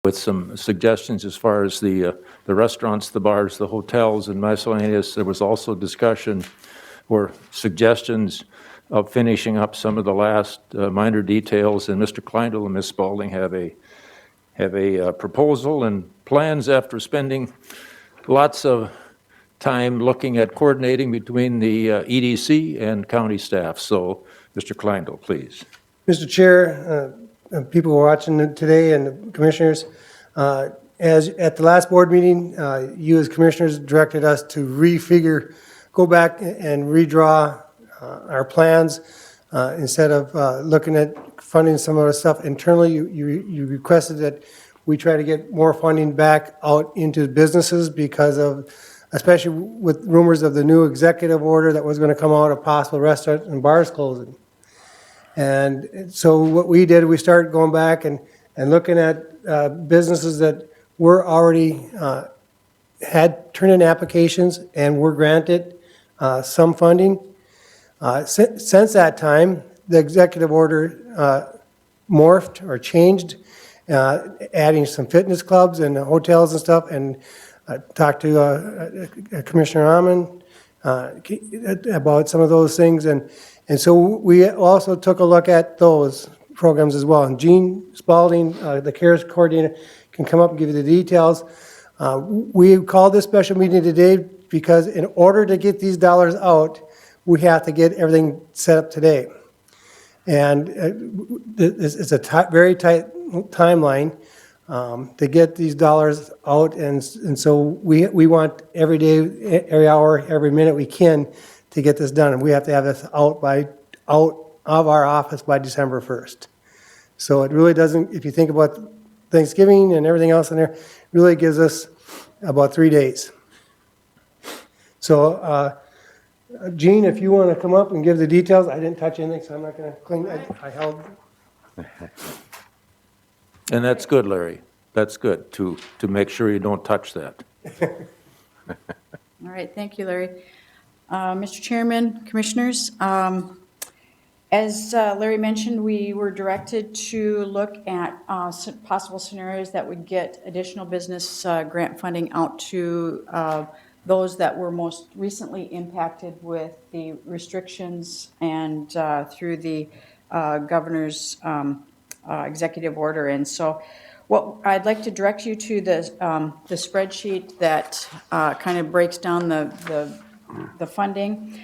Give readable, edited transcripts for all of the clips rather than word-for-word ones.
with some suggestions as far as the restaurants, the bars, the hotels, and miscellaneous. There was also discussion or suggestions of finishing up some of the last minor details, and Mr. Kleindl and Ms. Spalding have a proposal and plans after spending lots of time looking at coordinating between the EDC and county staff. So, Mr. Kleindl, please. Mr. Chair, people who are watching today and the commissioners, as at the last board meeting, you as commissioners directed us to go back and redraw our plans instead of looking at funding some of the stuff internally. You requested that we try to get more funding back out into businesses because of, especially with rumors of the new executive order that was going to come out of possible restaurants and bars closing. And so what we did, we started going back and looking at businesses that were already had turned in applications and were granted some funding. Since that time, the executive order morphed or changed, adding some fitness clubs and hotels and stuff, and talked to Commissioner Amon about some of those things, and so we also took a look at those programs as well. And Gene Spalding, the CARES coordinator, can come up and give you the details. We called this special meeting today because in order to get these dollars out, we have to get everything set up today. And it's a very tight timeline to get these dollars out, and so we want every day, every hour, every minute we can to get this done, and we have to have this out of our office by December 1st. So it really doesn't, if you think about Thanksgiving and everything else in there, really gives us about 3 days. So Gene, if you want to come up and give the details. I didn't touch anything, so I'm not going to clean. I held. And that's good, Larry. That's good, to make sure you don't touch that. All right, thank you, Larry. Mr. Chairman, Commissioners, as Larry mentioned, we were directed to look at possible scenarios that would get additional business grant funding out to those that were most recently impacted with the restrictions and through the governor's executive order. And so what I'd like to direct you to the spreadsheet that kind of breaks down the funding.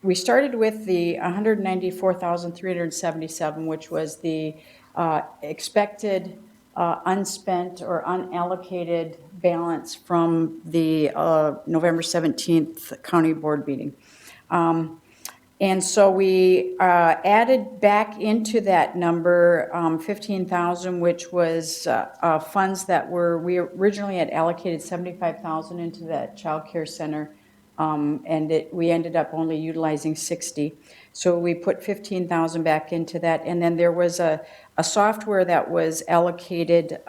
We started with the $194,377, which was the expected unspent or unallocated balance from the November 17th county board meeting. And so we added back into that number $15,000, which was funds that we originally had allocated $75,000 into that child care center, and we ended up only utilizing $60,000. So we put $15,000 back into that, and then there was a software that was allocated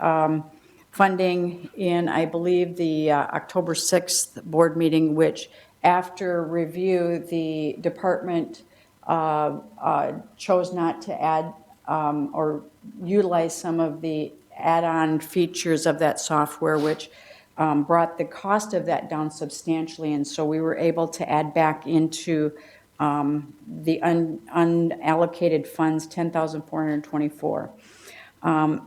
funding in, I believe, the October 6th board meeting, which after review, the department chose not to add or utilize some of the add-on features of that software, which brought the cost of that down substantially. And so we were able to add back into the unallocated funds $10,424.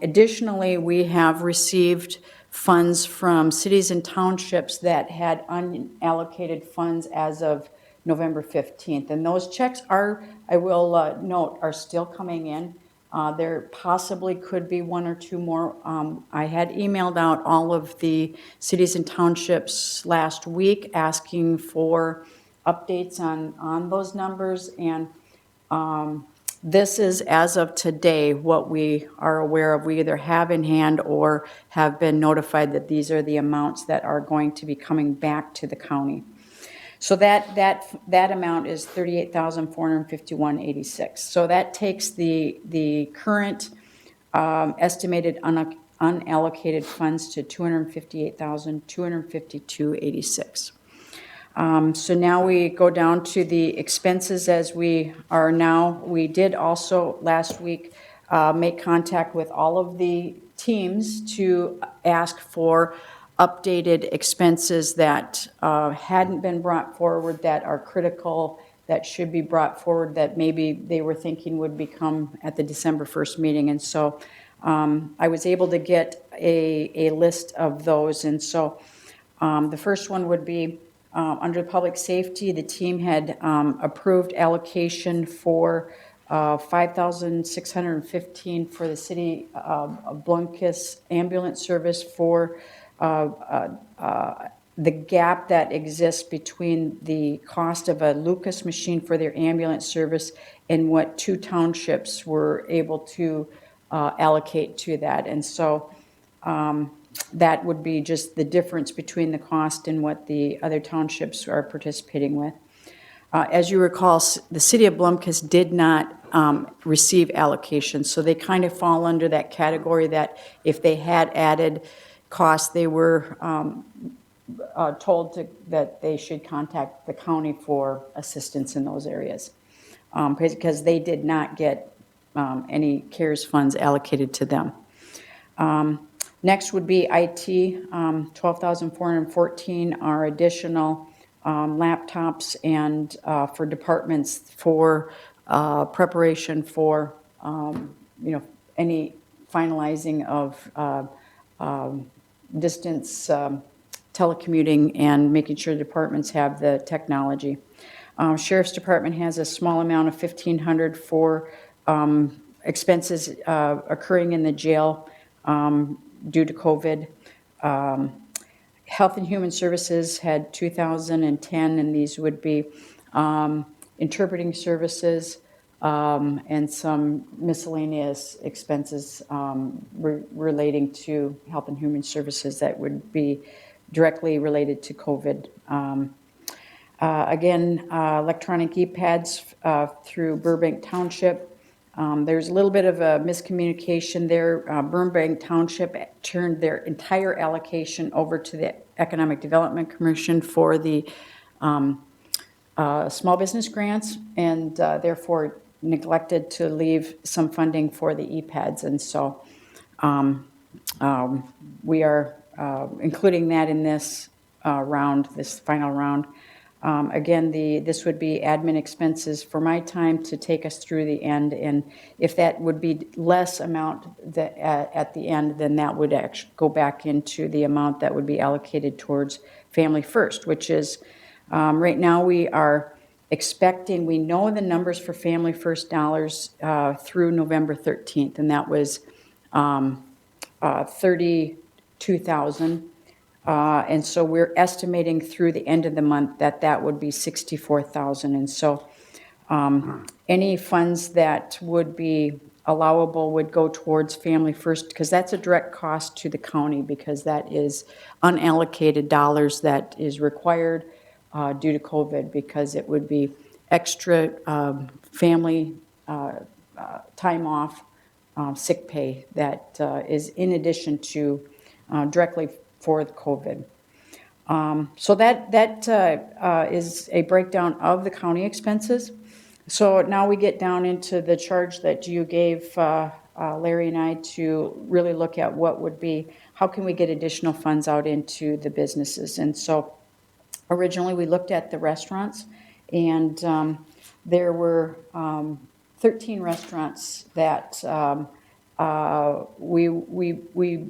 Additionally, we have received funds from cities and townships that had unallocated funds as of November 15th. And those checks are, I will note, are still coming in. There possibly could be one or two more. I had emailed out all of the cities and townships last week asking for updates on those numbers, and this is, as of today, what we are aware of. We either have in hand or have been notified that these are the amounts that are going to be coming back to the county. So that amount is $38,451.86. So that takes the current estimated unallocated funds to $258,252.86. So now we go down to the expenses as we are now. We did also last week make contact with all of the teams to ask for updated expenses that hadn't been brought forward, that are critical, that should be brought forward, that maybe they were thinking would become at the December 1st meeting. And so I was able to get a list of those. And so the first one would be under public safety. The team had approved allocation for $5,615 for the city of Blumkis ambulance service for the gap that exists between the cost of a Lucas machine for their ambulance service and what 2 townships were able to allocate to that. And so that would be just the difference between the cost and what the other townships are participating with. As you recall, the city of Blumkis did not receive allocation, so they kind of fall under that category that if they had added costs, they were told that they should contact the county for assistance in those areas, because they did not get any CARES funds allocated to them. Next would be IT, $12,414 are additional laptops and for departments for preparation for any finalizing of distance telecommuting and making sure departments have the technology. Sheriff's Department has a small amount of $1,500 for expenses occurring in the jail due to COVID. Health and Human Services had 2010, and these would be interpreting services and some miscellaneous expenses relating to Health and Human Services that would be directly related to COVID. Again, electronic e-pads through Burbank Township. There's a little bit of a miscommunication there. Burbank Township turned their entire allocation over to the Economic Development Commission for the small business grants, and therefore neglected to leave some funding for the e-pads. And so we are including that in this round, this final round. Again, this would be admin expenses for my time to take us through the end, and if that would be less amount at the end, then that would actually go back into the amount that would be allocated towards Family First, which is, right now we are expecting, we know the numbers for Family First dollars through November 13th, and that was 32,000. And so we're estimating through the end of the month that would be 64,000. And so any funds that would be allowable would go towards Family First, because that's a direct cost to the county, because that is unallocated dollars that is required due to COVID, because it would be extra family time off, sick pay that is in addition to directly for the COVID. So that is a breakdown of the county expenses. So now we get down into the charge that you gave Larry and I to really look at what would be, how can we get additional funds out into the businesses. And so originally we looked at the restaurants, and there were 13 restaurants that we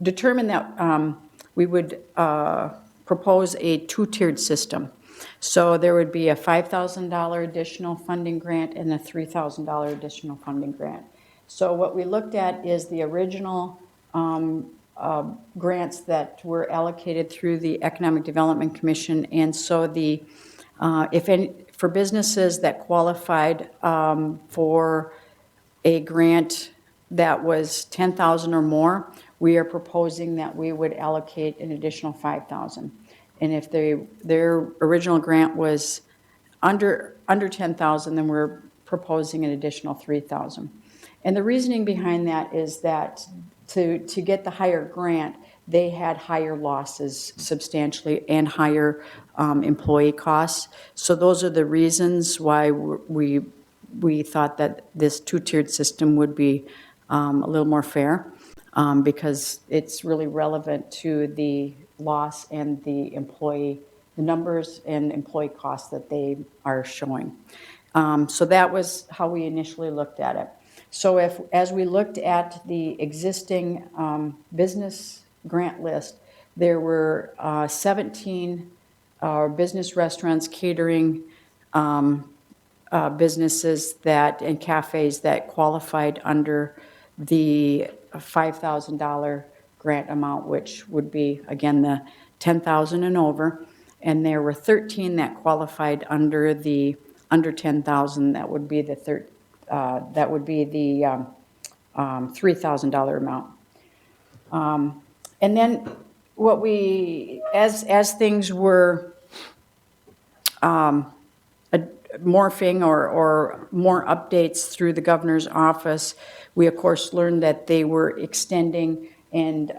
determined that we would propose a 2-tiered system. So there would be a $5,000 additional funding grant and a $3,000 additional funding grant. So what we looked at is the original grants that were allocated through the Economic Development Commission, and so the for businesses that qualified for a grant that was $10,000 or more, we are proposing that we would allocate an additional $5,000. And if their original grant was under $10,000, then we're proposing an additional $3,000. And the reasoning behind that is that to get the higher grant, they had higher losses substantially and higher employee costs. So those are the reasons why we thought that this 2-tiered system would be a little more fair. because it's really relevant to the loss and the numbers and employee costs that they are showing. So that was how we initially looked at it. So as we looked at the existing business grant list, there were 17 business, restaurants, catering businesses and cafes that qualified under the $5,000 grant amount, which would be, again, the $10,000 and over. And there were 13 that qualified under the under $10,000. That would be the $3,000 amount. And then what as things were morphing or more updates through the governor's office, we of course learned that they were extending and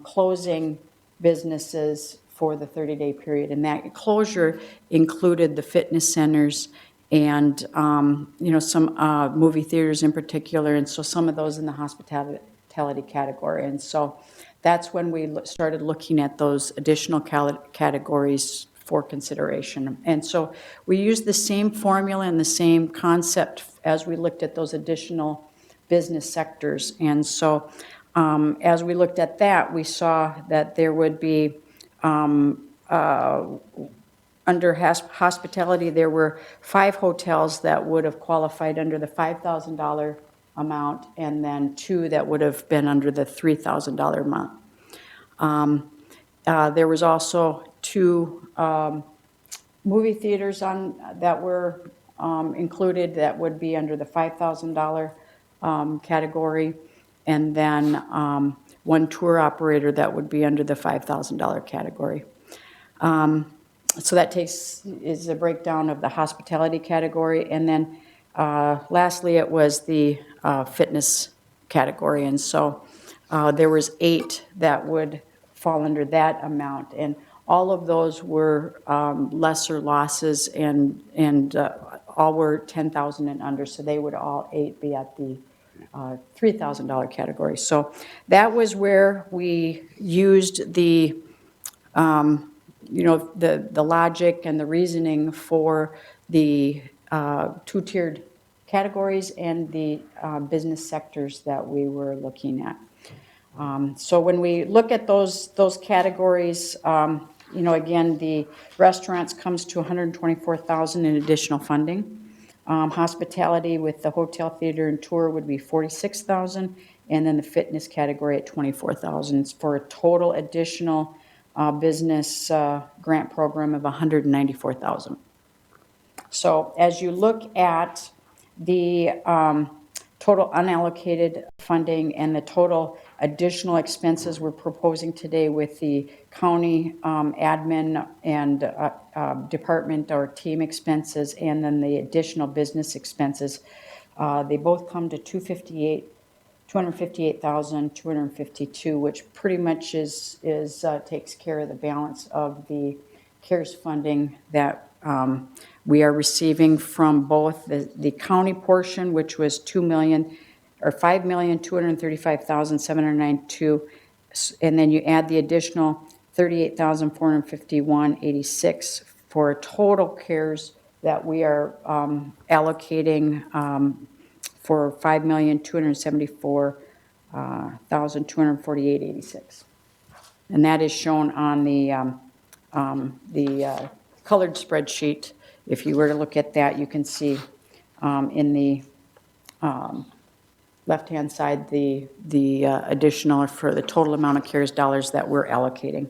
closing businesses for the 30-day period. And that closure included the fitness centers and, some movie theaters in particular, and so some of those in the hospitality category. And so that's when we started looking at those additional categories for consideration. And so we used the same formula and the same concept as we looked at those additional business sectors. And so as we looked at that, we saw that there would be under hospitality, there were 5 hotels that would have qualified under the $5,000 amount, and then 2 that would have been under the $3,000 amount. There was also 2 movie theaters that were included that would be under the $5,000 category, and then 1 tour operator that would be under the $5,000 category. So that is a breakdown of the hospitality category, and then lastly it was the fitness category, and so there was 8 that would fall under that amount, and all of those were lesser losses, and all were $10,000 and under, so they would all 8 be at the $3,000 category. So that was where we used the logic and the reasoning for the 2-tiered categories and the business sectors that we were looking at. So when we look at those categories, again, the restaurants comes to $124,000 in additional funding. Hospitality with the hotel, theater, and tour would be $46,000, and then the fitness category at $24,000 for a total additional business grant program of $194,000. So as you look at the total unallocated funding and the total additional expenses we're proposing today with the county admin and department or team expenses, and then the additional business expenses, they both come to $258,252, which pretty much is takes care of the balance of the CARES funding that we are receiving from both the county portion, which was $5,235,792, and then you add the additional $38,451.86 for a total CARES that we are allocating for $5,274,248.86, and that is shown on the colored spreadsheet. If you were to look at that, you can see in the left-hand side the additional for the total amount of CARES dollars that we're allocating.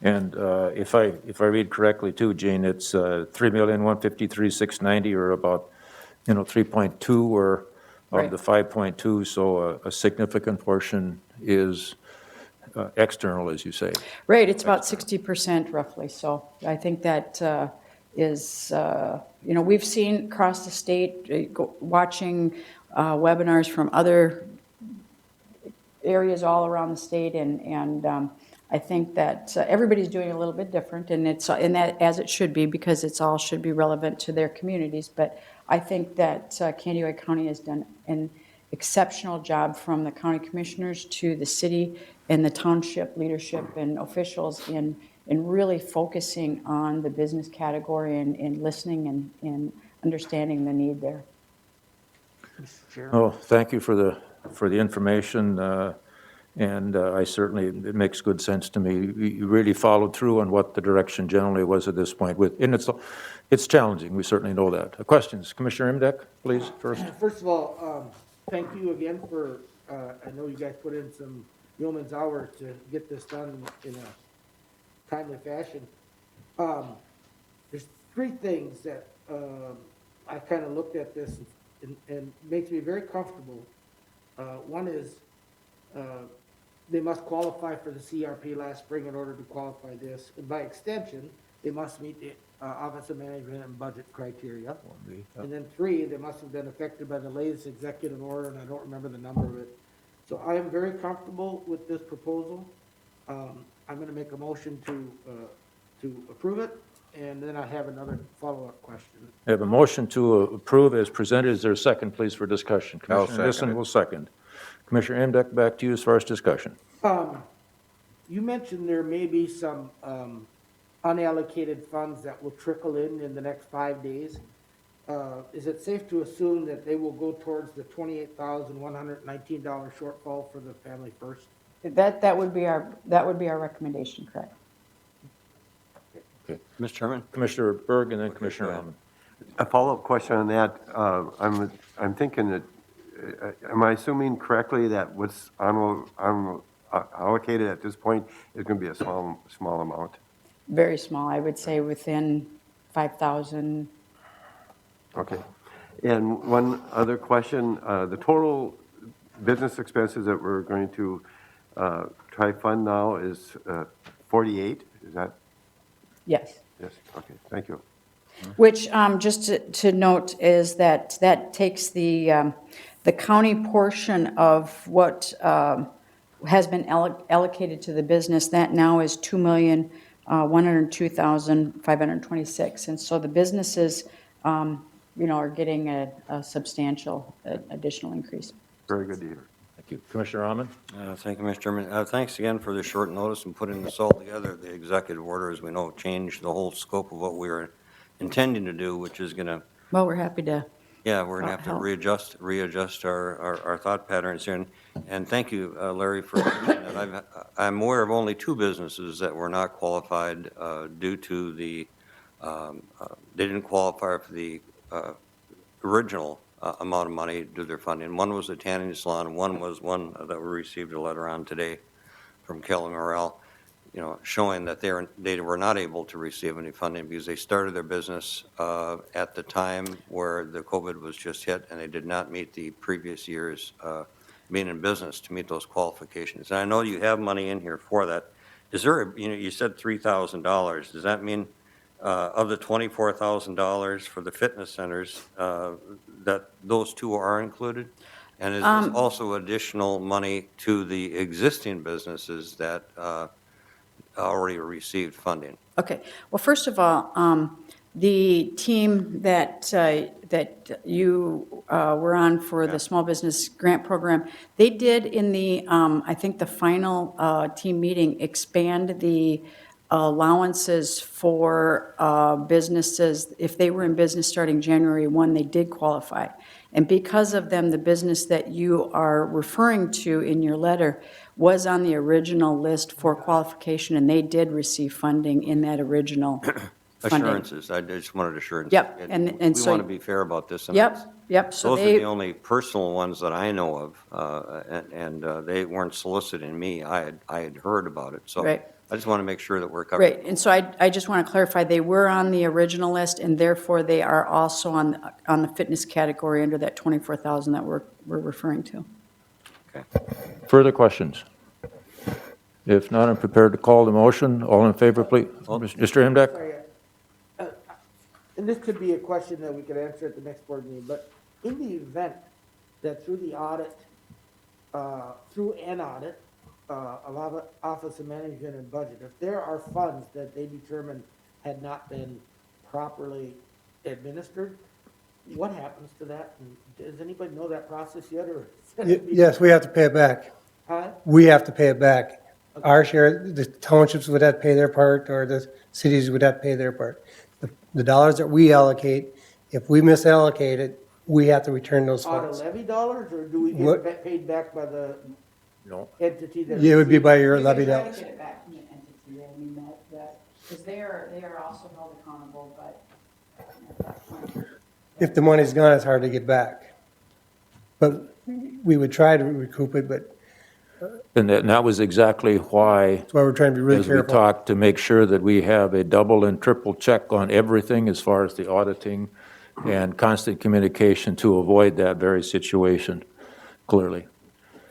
And if I read correctly too, Jane, it's $3,153,690, or about 3.2 or Right. of the 5.2. So a significant portion is external, as you say. Right, it's about 60% roughly. So I think that is, we've seen across the state, watching webinars from other areas all around the state, and I think that everybody's doing a little bit different, and that as it should be, because it's all should be relevant to their communities. But I think that Candido County has done an exceptional job from the county commissioners to the city and the township leadership and officials in really focusing on the business category and listening and understanding the need there. Mr. Chair. Oh, thank you for the information, and I certainly, it makes good sense to me. You really followed through on what the direction generally was at this point, and it's challenging, we certainly know that. Questions? Commissioner Imdek, please, first. First of all, thank you again for, I know you guys put in some yeoman's hours to get this done in a timely fashion. There's three things that I kind of looked at this and makes me very comfortable. One is they must qualify for the CRP last spring in order to qualify this. And by extension, they must meet the Office of Management and Budget criteria. And then three, they must have been affected by the latest executive order, and I don't remember the number of it. So I am very comfortable with this proposal. I'm going to make a motion to approve it, and then I have another follow-up question. I have a motion to approve as presented. Is there a second, please, for discussion? I'll Commissioner Nissen second it. will second. Commissioner Imdek, back to you as far as discussion. You mentioned there may be some unallocated funds that will trickle in the next 5 days. Is it safe to assume that they will go towards the $28,119 shortfall for the Family First? That would be our recommendation, correct? Mr. Chairman? Commissioner Berg and then Commissioner Allen. A follow-up question on that. I'm thinking that, am I assuming correctly that what's allocated at this point is going to be a small amount? Very small, I would say within 5,000. Okay. And one other question, the total business expenses that we're going to try fund now is 48, is that? Yes. Yes, okay, thank you. Which, just to note, is that takes the county portion of what has been allocated to the business. That now is $2,102,526. And so the businesses, are getting a substantial additional increase. Very good to hear. Thank you. Commissioner Allen? Thank you, Mr. Chairman. Thanks again for the short notice and putting this all together. The executive order, as we know, changed the whole scope of what we were intending to do, which is going to, Well, we're happy to. yeah, we're going to have to Help. readjust our thought patterns here. And thank you, Larry, for mentioning that. I'm aware of only two businesses that were not qualified due to the, they didn't qualify for the original amount of money due to their funding. One was the tanning salon, and one was one that we received a letter on today from Kelly Morrell, showing that they were not able to receive any funding because they started their business at the time where the COVID was just hit, and they did not meet the previous year's being in business to meet those qualifications. And I know you have money in here for that. Is there, you said $3,000. Does that mean of the $24,000 for the fitness centers, that those two are included? And is this also additional money to the existing businesses that already received funding? Okay. Well, first of all, the team that you were on for the small business grant program, they did in the, I think the final team meeting, expand the allowances for businesses. If they were in business starting January 1, they did qualify. And because of them, the business that you are referring to in your letter was on the original list for qualification, and they did receive funding in that original funding. Assurances. I just wanted assurances. Yep, and we so- want to be fair about this. And Yep, so those are they, the only personal ones that I know of, and they weren't soliciting me. I had heard about it, so Right. I just want to make sure that we're covered. right, and so I just want to clarify, they were on the original list, and therefore they are also on the fitness category under that 24,000 that we're referring to. Okay. Further questions? If not, I'm prepared to call the motion. All in favor, please. Mr. Imdek? Sorry, and this could be a question that we could answer at the next board meeting, but in the event that through the audit, through an audit, of Office of Management and Budget, if there are funds that they determine had not been properly administered, what happens to that? And does anybody know that process yet, or? Yes, we have to pay it back. Huh? We have to pay it back. Our share, the townships would have to pay their part, or the cities would have to pay their part. The dollars that we allocate, if we misallocate it, we have to return those Out of funds. levy dollars, or do we What- get paid back by the No. entity that? It would be by your You levy can try to dollars. get it back from the entity, I mean, because they are also held accountable, but at that point, If the money's gone, it's hard to get back. But we would try to recoup it, but And that was exactly why, that's why we're trying to be really as we careful. talked, to make sure that we have a double and triple check on everything as far as the auditing and constant communication to avoid that very situation, clearly.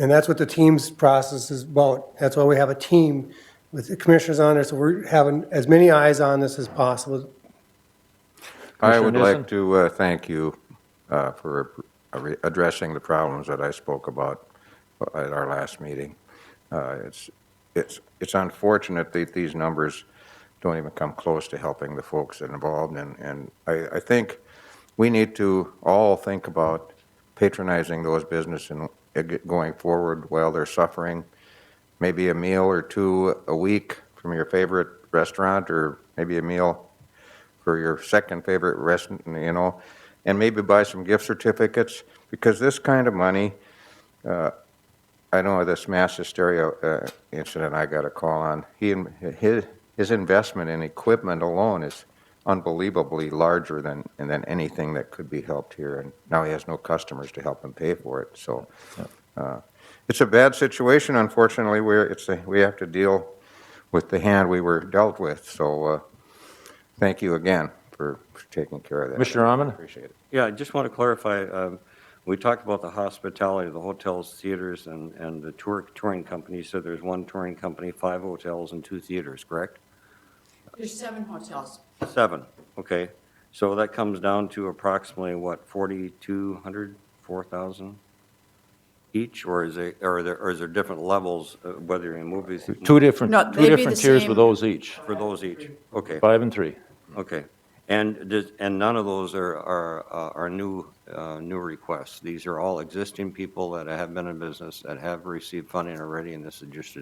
And that's what the team's process is about. That's why we have a team with the commissioners on there, so we're having as many eyes on this as possible. I would Commissioner like to thank you for addressing the problems that I spoke about at our last meeting. It's unfortunate that these numbers don't even come close to helping the folks involved, and I think we need to all think about patronizing those businesses and going forward while they're suffering. Maybe a meal or two a week from your favorite restaurant, or maybe a meal for your second favorite restaurant, and maybe buy some gift certificates, because this kind of money, I know this mass hysteria incident I got a call on, his investment in equipment alone is unbelievably larger than anything that could be helped here, and now he has no customers to help him pay for it, so it's a bad situation, unfortunately, where we have to deal with the hand we were dealt with, so thank you again for taking care of that. Commissioner Amon? Appreciate it. Yeah, I just want to clarify, we talked about the hospitality, the hotels, theaters, and the touring company. So there's one touring company, 5 hotels, and 2 theaters, correct? there's 7 hotels. 7, okay. So that comes down to approximately, what, 4,200, 4,000 each? Or is there different levels, whether you're in movies? Two different No, they'd be the tiers same. with those each, For those each, okay. 5 and 3. Okay, and none of those are new requests. These are all existing people that have been in business, that have received funding already, and this is just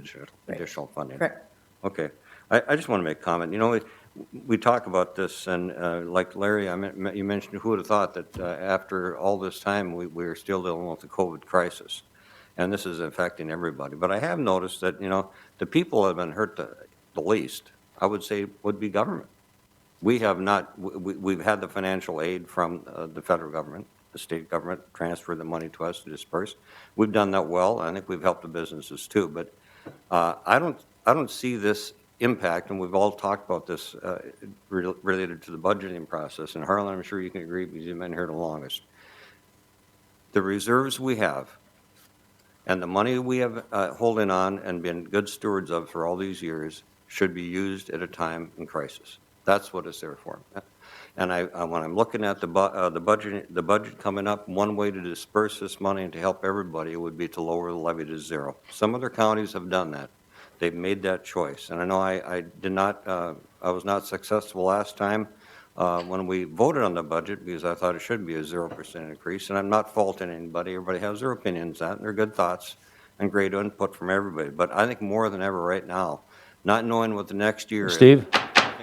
additional funding. Correct. Okay, I just want to make a comment. We talk about this, and like Larry, you mentioned, who would have thought that after all this time, we're still dealing with the COVID crisis, and this is affecting everybody. But I have noticed that, the people that have been hurt the least, I would say, would be government. We have not, we've had the financial aid from the federal government, the state government transfer the money to us to disperse. We've done that well. I think we've helped the businesses too, but I don't see this impact, and we've all talked about this related to the budgeting process. And Harlan, I'm sure you can agree because you've been here the longest. The reserves we have and the money we have holding on and been good stewards of for all these years should be used at a time in crisis. That's what it's there for. And when I'm looking at the budget coming up, one way to disperse this money and to help everybody would be to lower the levy to 0. Some other counties have done that. They've made that choice. And I know I was not successful last time when we voted on the budget, because I thought it should be a 0% increase. And I'm not faulting anybody. Everybody has their opinions on it, and they're good thoughts and great input from everybody. But I think more than ever right now, not knowing what the next year is. Steve,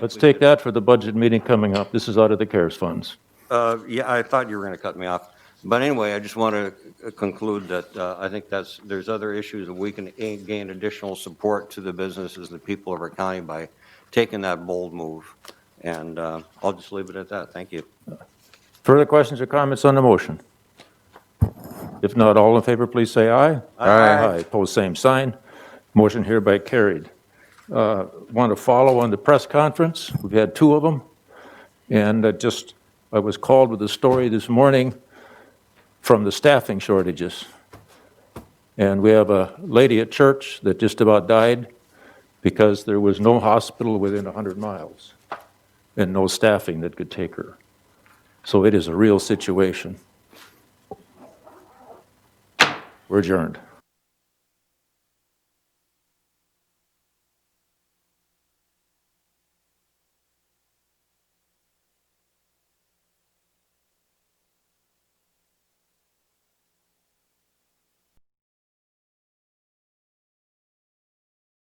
let's take that for the budget meeting coming up. This is out of the CARES funds. Yeah, I thought you were going to cut me off. But anyway, I just want to conclude that I think there's other issues that we can gain additional support to the businesses and the people of our county by taking that bold move. And I'll just leave it at that. Thank you. Further questions or comments on the motion? If not, all in favor, please say aye. Aye. Pose same sign. Motion hereby carried. Want to follow on the press conference. We've had 2 of them. And I was called with a story this morning from the staffing shortages. And we have a lady at church that just about died because there was no hospital within 100 miles and no staffing that could take her. So it is a real situation. We're adjourned.